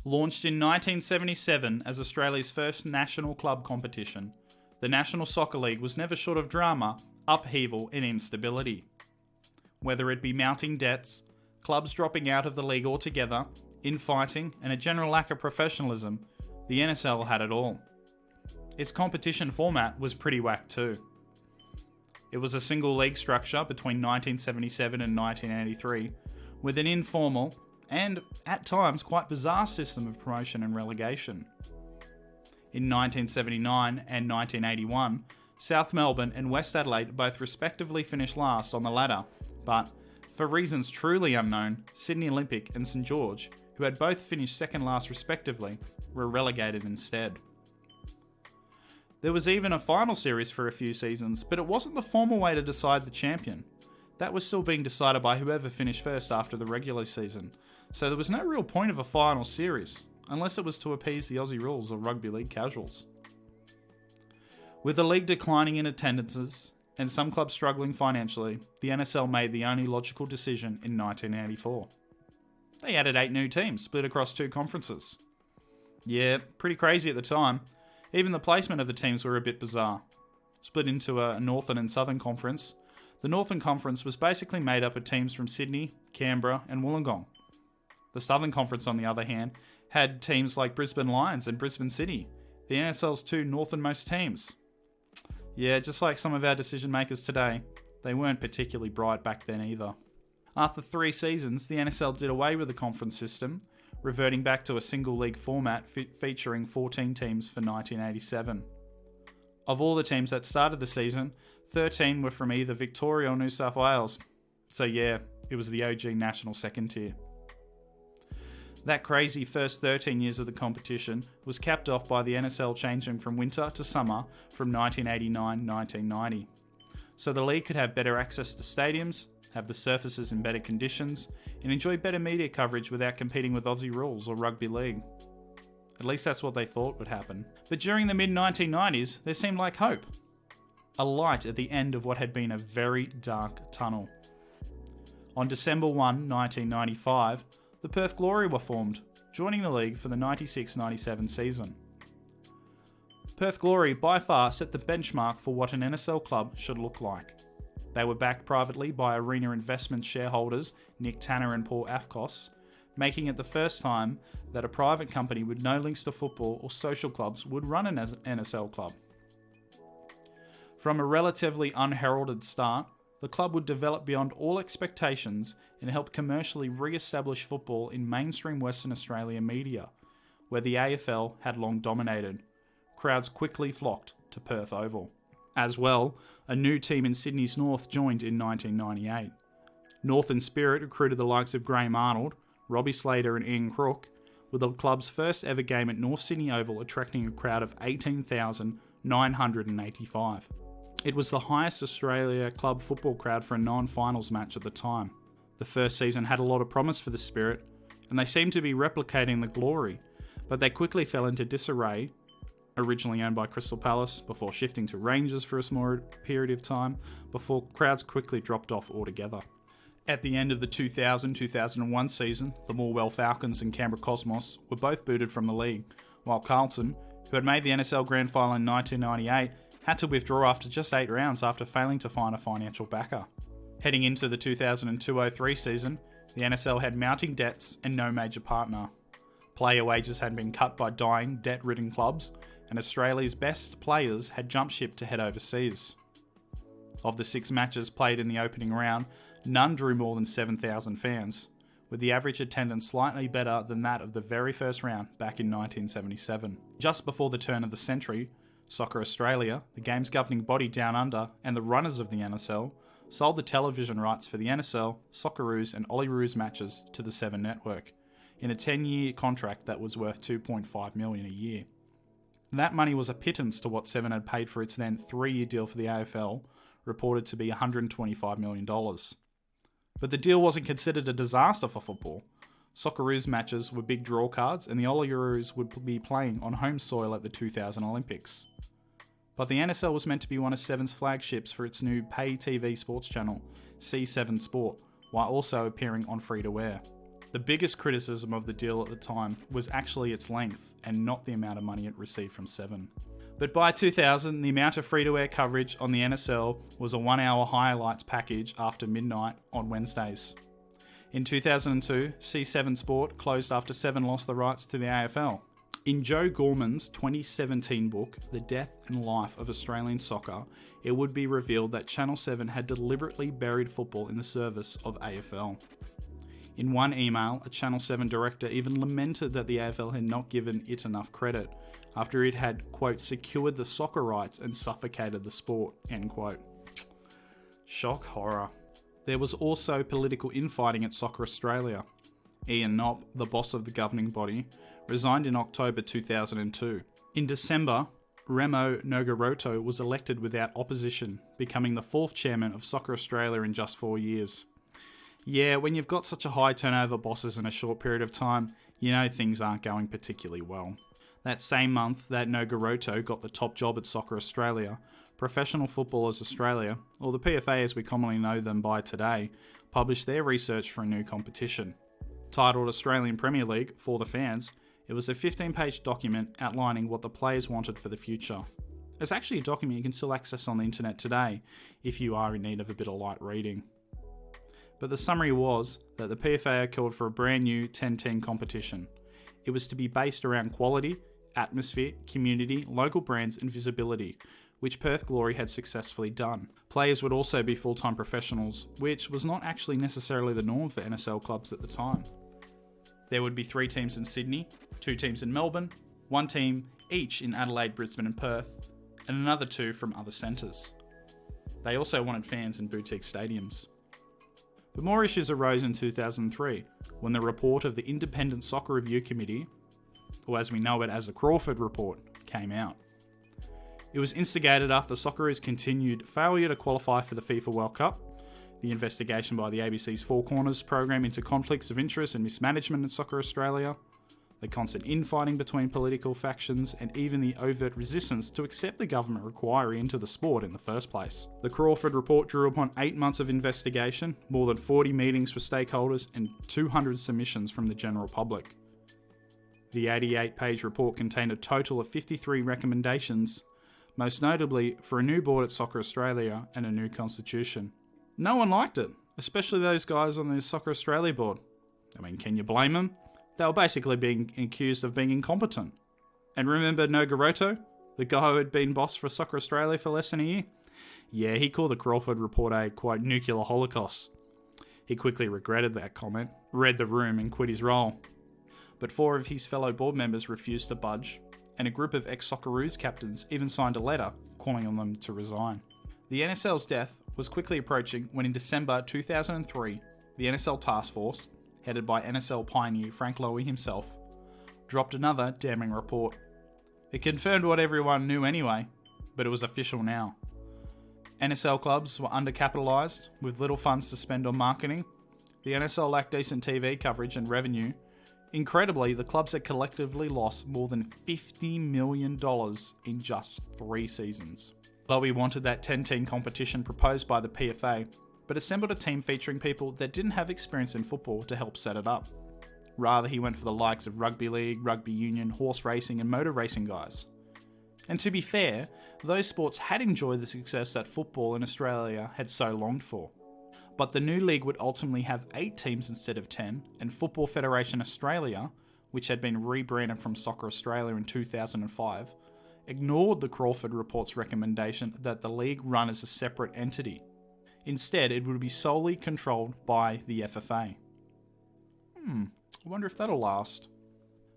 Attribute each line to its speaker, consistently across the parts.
Speaker 1: Launched in 1977 as Australia's first national club competition, the National Soccer League was never short of drama, upheaval and instability. Whether it be mounting debts, clubs dropping out of the league altogether, infighting and a general lack of professionalism, the NSL had it all. Its competition format was pretty whack too. It was a single league structure between 1977 and 1983, with an informal and, at times, quite bizarre system of promotion and relegation. In 1979 and 1981, South Melbourne and West Adelaide both respectively finished last on the ladder, but, for reasons truly unknown, Sydney Olympic and St George, who had both finished second last respectively, were relegated instead. There was even a final series for a few seasons, but it wasn't the formal way to decide the champion. That was still being decided by whoever finished first after the regular season, so there was no real point of a final series, unless it was to appease the Aussie rules or rugby league casuals. With the league declining in attendances and some clubs struggling financially, the NSL made the only logical decision in 1984. They added 8 new teams, split across 2 conferences. Yeah, pretty crazy at the time. Even the placement of the teams were a bit bizarre. Split into a Northern and Southern Conference, the Northern Conference was basically made up of teams from Sydney, Canberra and Wollongong. The Southern Conference, on the other hand, had teams like Brisbane Lions and Brisbane City, the NSL's 2 northernmost teams. Yeah, just like some of our decision makers today, they weren't particularly bright back then either. After 3 seasons, the NSL did away with the conference system, reverting back to a single league format featuring 14 teams for 1987. Of all the teams that started the season, 13 were from either Victoria or New South Wales. So yeah, it was the OG national second tier. That crazy first 13 years of the competition was capped off by the NSL changing from winter to summer from 1989-1990. So the league could have better access to stadiums, have the surfaces in better conditions, and enjoy better media coverage without competing with Aussie rules or rugby league. At least that's what they thought would happen. But during the mid-1990s, there seemed like hope. A light at the end of what had been a very dark tunnel. On December 1, 1995, the Perth Glory were formed, joining the league for the 96-97 season. Perth Glory by far set the benchmark for what an NSL club should look like. They were backed privately by Arena Investments shareholders Nick Tanner and Paul Afkos, making it the first time that a private company with no links to football or social clubs would run an NSL club. From a relatively unheralded start, the club would develop beyond all expectations and help commercially re-establish football in mainstream Western Australia media, where the AFL had long dominated. Crowds quickly flocked to Perth Oval. As well, a new team in Sydney's North joined in 1998. Northern Spirit recruited the likes of Graham Arnold, Robbie Slater and Ian Crook, with the club's first ever game at North Sydney Oval attracting a crowd of 18,985. It was the highest Australia club football crowd for a non-finals match at the time. The first season had a lot of promise for the Spirit, and they seemed to be replicating the glory, but they quickly fell into disarray, originally owned by Crystal Palace, before shifting to Rangers for a small period of time, before crowds quickly dropped off altogether. At the end of the 2000-2001 season, the Morwell Falcons and Canberra Cosmos were both booted from the league, while Carlton, who had made the NSL Grand Final in 1998, had to withdraw after just 8 rounds after failing to find a financial backer. Heading into the 2002-03 season, the NSL had mounting debts and no major partner. Player wages had been cut by dying, debt-ridden clubs, and Australia's best players had jumped ship to head overseas. Of the 6 matches played in the opening round, none drew more than 7,000 fans, with the average attendance slightly better than that of the very first round back in 1977. Just before the turn of the century, Soccer Australia, the game's governing body down under, and the runners of the NSL, sold the television rights for the NSL, Socceroos and Olyroos matches to the Seven Network, in a 10-year contract that was worth $2.5 million a year. That money was a pittance to what Seven had paid for its then 3-year deal for the AFL, reported to be $125 million. But the deal wasn't considered a disaster for football. Socceroos matches were big draw cards, and the Olyroos would be playing on home soil at the 2000 Olympics. But the NSL was meant to be one of Seven's flagships for its new pay TV sports channel, C7 Sport, while also appearing on free-to-air. The biggest criticism of the deal at the time was actually its length and not the amount of money it received from Seven. But by 2000, the amount of free-to-air coverage on the NSL was a 1-hour highlights package after midnight on Wednesdays. In 2002, C7 Sport closed after Seven lost the rights to the AFL. In Joe Gorman's 2017 book, The Death and Life of Australian Soccer, it would be revealed that Channel 7 had deliberately buried football in the service of AFL. In one email, a Channel 7 director even lamented that the AFL had not given it enough credit, after it had, quote, secured the soccer rights and suffocated the sport, end quote. Shock horror. There was also political infighting at Soccer Australia. Ian Knopp, the boss of the governing body, resigned in October 2002. In December, Remo Nogoroto was elected without opposition, becoming the 4th chairman of Soccer Australia in just 4 years. Yeah, when you've got such a high turnover bosses in a short period of time, you know things aren't going particularly well. That same month that Nogoroto got the top job at Soccer Australia, Professional Footballers Australia, or the PFA as we commonly know them by today, published their research for a new competition. Titled Australian Premier League for the Fans, it was a 15-page document outlining what the players wanted for the future. It's actually a document you can still access on the internet today if you are in need of a bit of light reading. But the summary was that the PFA called for a brand new 10-team competition. It was to be based around quality, atmosphere, community, local brands and visibility, which Perth Glory had successfully done. Players would also be full-time professionals, which was not actually necessarily the norm for NSL clubs at the time. There would be 3 teams in Sydney, 2 teams in Melbourne, 1 team each in Adelaide, Brisbane and Perth, and another 2 from other centres. They also wanted fans in boutique stadiums. But more issues arose in 2003, when the report of the Independent Soccer Review Committee, or as we know it as the Crawford Report, came out. It was instigated after Socceroos' continued failure to qualify for the FIFA World Cup, the investigation by the ABC's Four Corners program into conflicts of interest and mismanagement in Soccer Australia, the constant infighting between political factions, and even the overt resistance to accept the government inquiry into the sport in the first place. The Crawford Report drew upon 8 months of investigation, more than 40 meetings with stakeholders, and 200 submissions from the general public. The 88-page report contained a total of 53 recommendations, most notably for a new board at Soccer Australia and a new constitution. No one liked it, especially those guys on the Soccer Australia board. I mean, can you blame them? They were basically being accused of being incompetent. And remember Nogoroto, the guy who had been boss for Soccer Australia for less than a year? Yeah, he called the Crawford Report a, quote, nuclear holocaust. He quickly regretted that comment, read the room and quit his role. But 4 of his fellow board members refused to budge, and a group of ex-Socceroos captains even signed a letter calling on them to resign. The NSL's death was quickly approaching when in December 2003, the NSL Task Force, headed by NSL pioneer Frank Lowy himself, dropped another damning report. It confirmed what everyone knew anyway, but it was official now. NSL clubs were undercapitalised, with little funds to spend on marketing. The NSL lacked decent TV coverage and revenue. Incredibly, the clubs had collectively lost more than $50 million in just 3 seasons. Lowy wanted that 10-team competition proposed by the PFA, but assembled a team featuring people that didn't have experience in football to help set it up. Rather, he went for the likes of rugby league, rugby union, horse racing and motor racing guys. And to be fair, those sports had enjoyed the success that football in Australia had so longed for. But the new league would ultimately have 8 teams instead of 10, and Football Federation Australia, which had been rebranded from Soccer Australia in 2005, ignored the Crawford Report's recommendation that the league run as a separate entity. Instead, it would be solely controlled by the FFA. I wonder if that'll last.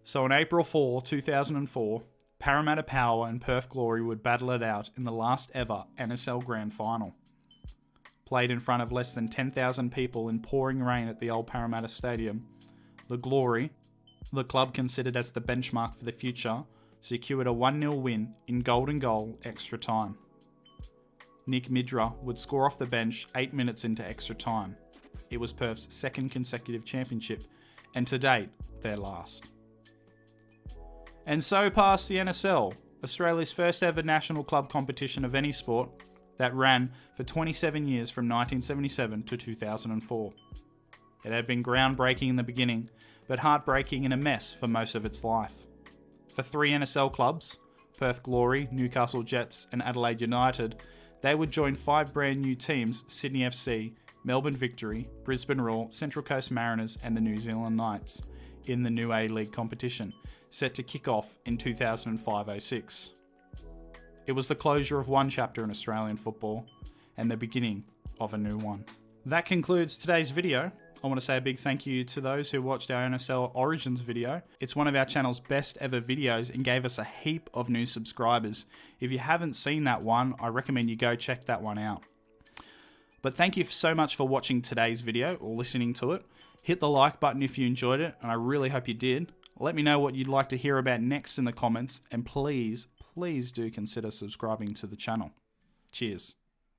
Speaker 1: So on April 4, 2004, Parramatta Power and Perth Glory would battle it out in the last ever NSL Grand Final. Played in front of less than 10,000 people in pouring rain at the old Parramatta Stadium, the Glory, the club considered as the benchmark for the future, secured a 1-0 win in golden goal extra time. Nick Midra would score off the bench 8 minutes into extra time. It was Perth's 2nd consecutive championship, and to date, their last. And so passed the NSL, Australia's first ever national club competition of any sport, that ran for 27 years from 1977 to 2004. It had been groundbreaking in the beginning, but heartbreaking and a mess for most of its life. For 3 NSL clubs, Perth Glory, Newcastle Jets and Adelaide United, they would join 5 brand new teams, Sydney FC, Melbourne Victory, Brisbane Roar, Central Coast Mariners and the New Zealand Knights, in the new A-League competition, set to kick off in 2005-06. It was the closure of one chapter in Australian football, and the beginning of a new one. That concludes today's video. I want to say a big thank you to those who watched our NSL Origins video. It's one of our channel's best ever videos and gave us a heap of new subscribers. If you haven't seen that one, I recommend you go check that one out. But thank you so much for watching today's video or listening to it. Hit the like button if you enjoyed it, and I really hope you did. Let me know what you'd like to hear about next in the comments, and please do consider subscribing to the channel. Cheers.